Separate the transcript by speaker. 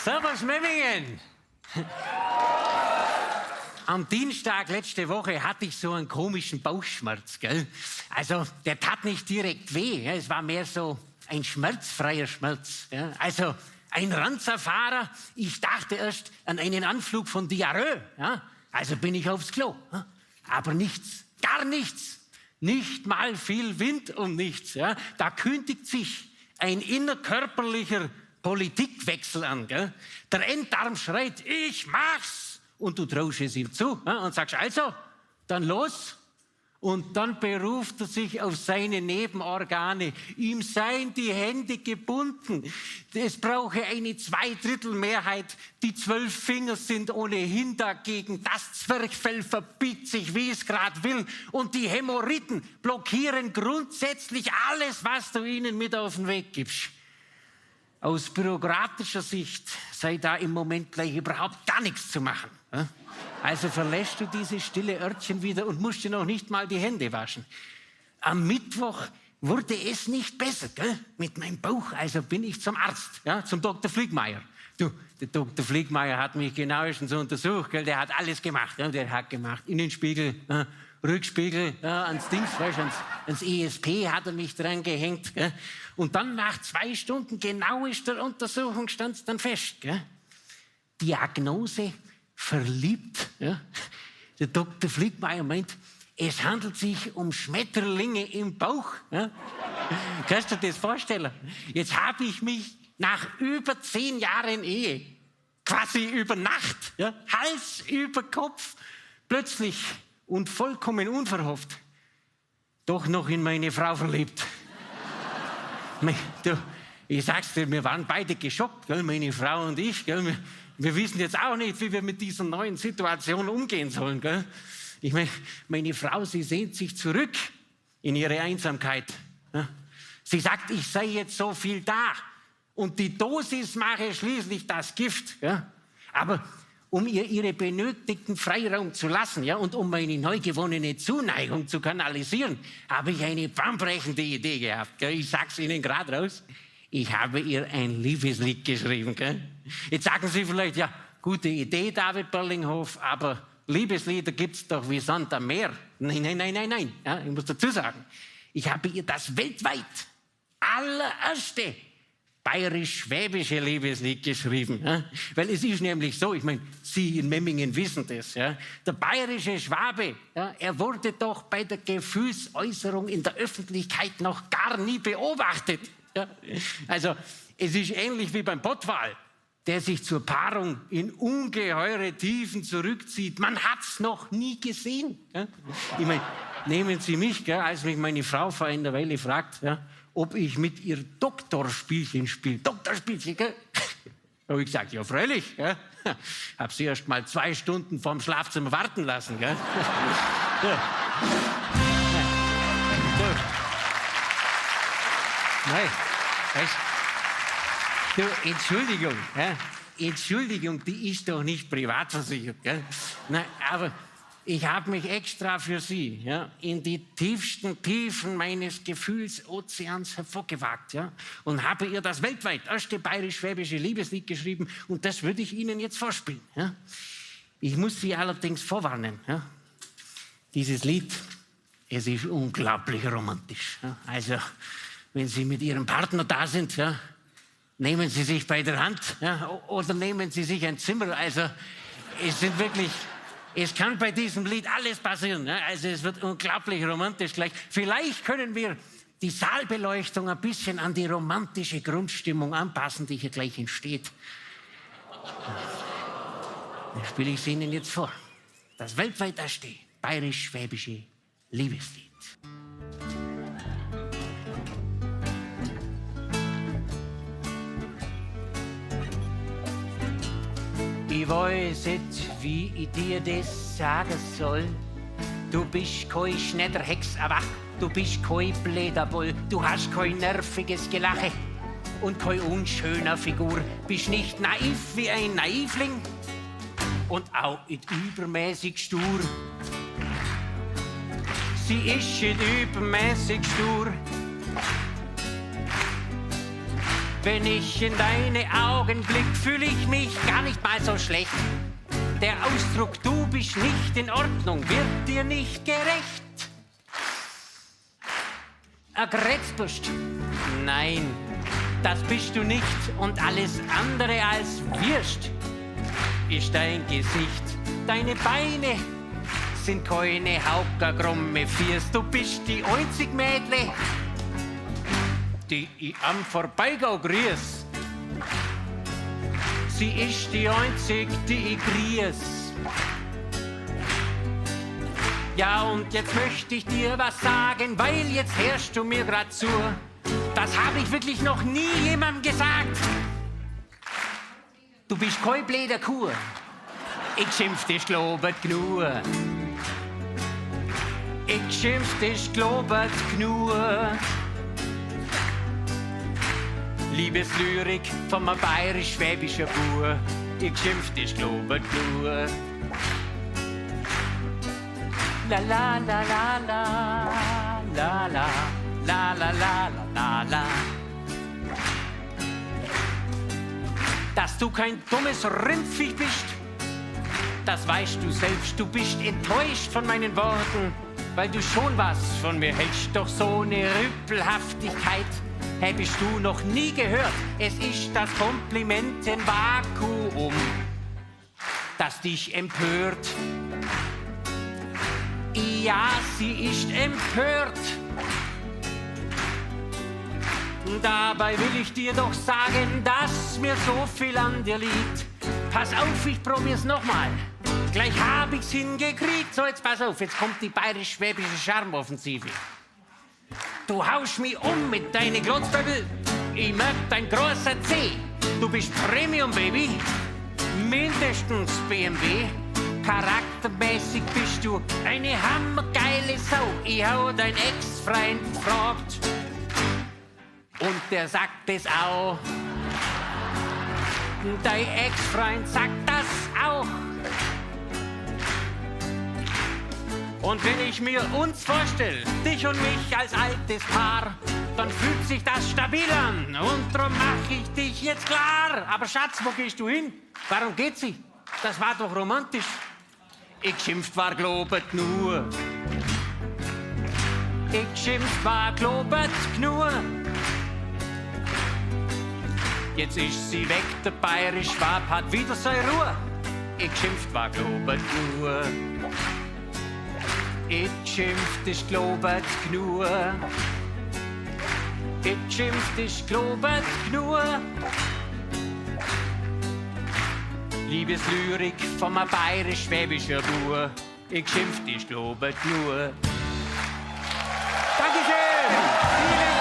Speaker 1: Servus Memmingen! Am Dienstag letzte Woche hatte ich so einen komischen Bauchschmerz, gell? Also, der tat nicht direkt weh, ja? Es war mehr so ein schmerzfreier Schmerz. Ja? Also, ein Ranzerfahrer, ich dachte erst an einen Anflug von Diarrhoe. Ja? Also bin ich aufs Klo. Ja? Aber nichts, gar nichts. Nicht mal viel Wind und nichts. Ja? Da kündigt sich ein innerkörperlicher Politikwechsel an. Gell? Der Enddarm schreit, ich mach's. Und du traust es ihm zu, ja? Und sagst, also, dann los. Und dann beruft er sich auf seine Nebenorgane. Ihm seien die Hände gebunden. Es brauche eine Zweidrittelmehrheit. Die 12 Finger sind ohnehin dagegen. Das Zwerchfell verbiegt sich, wie es gerade will. Und die Hämorrhoiden blockieren grundsätzlich alles, was du ihnen mit auf den Weg gibst. Aus bürokratischer Sicht sei da im Moment gleich überhaupt gar nichts zu machen. Also verlässt du dieses stille Örtchen wieder und musst dir noch nicht mal die Hände waschen. Am Mittwoch wurde es nicht besser, gell? Mit meinem Bauch. Also bin ich zum Arzt, ja, zum Dr. Fliegmeier. Du, der Dr. Fliegmeier hat mich genauestens untersucht, gell? Der hat alles gemacht. Ja? Der hat gemacht Innenspiegel, Rückspiegel, ans Dings, weißt, ans ESP hat er mich dran gehängt. Gell? Und dann nach 2 Stunden genauester Untersuchung stand es dann fest. Gell? Diagnose verliebt. Ja? Der Dr. Fliegmeier meint, es handelt sich um Schmetterlinge im Bauch. Ja? Kannst du dir das vorstellen? Jetzt habe ich mich nach über 10 Jahren Ehe, quasi über Nacht, ja, Hals über Kopf, plötzlich und vollkommen unverhofft, doch noch in meine Frau verliebt. Du, ich sag's dir, wir waren beide geschockt, gell, meine Frau und ich. Gell, wir wissen jetzt auch nicht, wie wir mit dieser neuen Situation umgehen sollen. Gell? Ich meine Frau, sie sehnt sich zurück in ihre Einsamkeit. Ja? Sie sagt, ich sei jetzt so viel da und die Dosis mache schließlich das Gift. Ja? Aber um ihr ihre benötigten Freiraum zu lassen, ja, und um meine neu gewonnene Zuneigung zu kanalisieren, habe ich eine bahnbrechende Idee gehabt. Gell? Ich sag's Ihnen gerade raus. Ich habe ihr ein Liebeslied geschrieben. Gell? Jetzt sagen Sie vielleicht, ja, gute Idee, David Berlinghof, aber Liebeslieder gibt's doch wie Sand am Meer. Nein. Ja, ich muss dazu sagen, ich habe ihr das weltweit allererste bayerisch-schwäbische Liebeslied geschrieben. Ja? Weil es ist nämlich so, ich meine, Sie in Memmingen wissen das. Ja? Der bayerische Schwabe, ja, er wurde doch bei der Gefühlsäußerung in der Öffentlichkeit noch gar nie beobachtet. Ja? Also es ist ähnlich wie beim Pottwal, der sich zur Paarung in ungeheure Tiefen zurückzieht. Man hat's noch nie gesehen. Ja? Ich meine, nehmen Sie mich, gell, als mich meine Frau vor einer Weile fragt, ja, ob ich mit ihr Doktorspielchen spiele. Doktorspielchen, gell? Habe ich gesagt, ja freilich. Gell? Habe sie erst mal 2 Stunden vorm Schlafzimmer warten lassen. Gell? Ja. Nein, weißt du, Entschuldigung, ja? Entschuldigung, die ist doch nicht privat versichert. Gell? Nein, aber ich habe mich extra für Sie, ja, in die tiefsten Tiefen meines Gefühlsozeans hervorgewagt, ja, und habe ihr das weltweit erste bayerisch-schwäbische Liebeslied geschrieben und das würde ich Ihnen jetzt vorspielen. Ja. Ich muss Sie allerdings vorwarnen. Ja. Dieses Lied, es ist unglaublich romantisch. Ja. Also, wenn Sie mit Ihrem Partner da sind, ja, nehmen Sie sich bei der Hand, ja, oder nehmen Sie sich ein Zimmer. Also, es sind wirklich... Es kann bei diesem Lied alles passieren. Ne? Also es wird unglaublich romantisch gleich. Vielleicht können wir die Saalbeleuchtung ein bisschen an die romantische Grundstimmung anpassen, die hier gleich entsteht. Dann spiele ich es Ihnen jetzt vor. Das weltweit erste bayerisch-schwäbische Liebeslied. Ich weiß nicht, wie ich dir das sagen soll. Du bist kein Schneiderhex, aber du bist kein Bläderboll. Du hast kein nerviges Gelache und keine unschöne Figur. Bist nicht naiv wie ein Naivling und auch nicht übermäßig stur. Sie ist nicht übermäßig stur. Wenn ich in deine Augen blick, fühle ich mich gar nicht mal so schlecht. Der Ausdruck, du bist nicht in Ordnung, wird dir nicht gerecht. Ein Grätzbürst? Nein, das bist du nicht. Und alles andere als Würst ist dein Gesicht. Deine Beine sind keine Haukergrumme Fiers. Du bist die einzig Mädle, die ich am Vorbeigau grüß. Sie ist die einzig, die ich grüß. Ja, und jetzt möchte ich dir was sagen, weil jetzt hörst du mir grad zu. Das habe ich wirklich noch nie jemandem gesagt. Du bist kein bläder Kur. Ich schimpf dich globet genug. Ich schimpf dich globet genug. Liebeslyrik von einem bayerisch-schwäbischen Bauer. Ich schimpf dich globet genug. La la la la la la la la la la la la. Dass du kein dummes Rindviech bist, das weißt du selbst. Du bist enttäuscht von meinen Worten, weil du schon was von mir hältst. Doch so eine Rüppelhaftigkeit hab ich du noch nie gehört. Es ist das Komplimentenvakuum, das dich empört. Ja, sie ist empört. Dabei will ich dir doch sagen, dass mir so viel an dir liegt. Pass auf, ich probier's nochmal. Gleich hab ich's hingekriegt. So, jetzt pass auf, jetzt kommt die bayerisch-schwäbische Charmoffensive. Du haust mich um mit deinen Glotzböbel. Ich merk dein großer Zeh. Du bist Premium, Baby. Mindestens BMW. Charaktermäßig bist du eine hammergeile Sau. Ich hau dein Ex-Freund gefragt. Und der sagt es auch. Dein Ex-Freund sagt das auch. Und wenn ich mir uns vorstelle, dich und mich als altes Paar, dann fühlt sich das stabil an. Und drum mach ich dich jetzt klar. Aber Schatz, wo gehst du hin? Warum geht sie? Das war doch romantisch. Ich schimpft war globet nur. Ich schimpft war globet nur. Jetzt ist sie weg, der bayerisch-Schwab hat wieder seine Ruhe. Ich schimpft war globet nur. Ich schimpft ist globet nur. Ich schimpft ist globet nur. Liebeslyrik von einem bayerisch-schwäbischen Bauer. Ich schimpft ist globet nur. Dankeschön!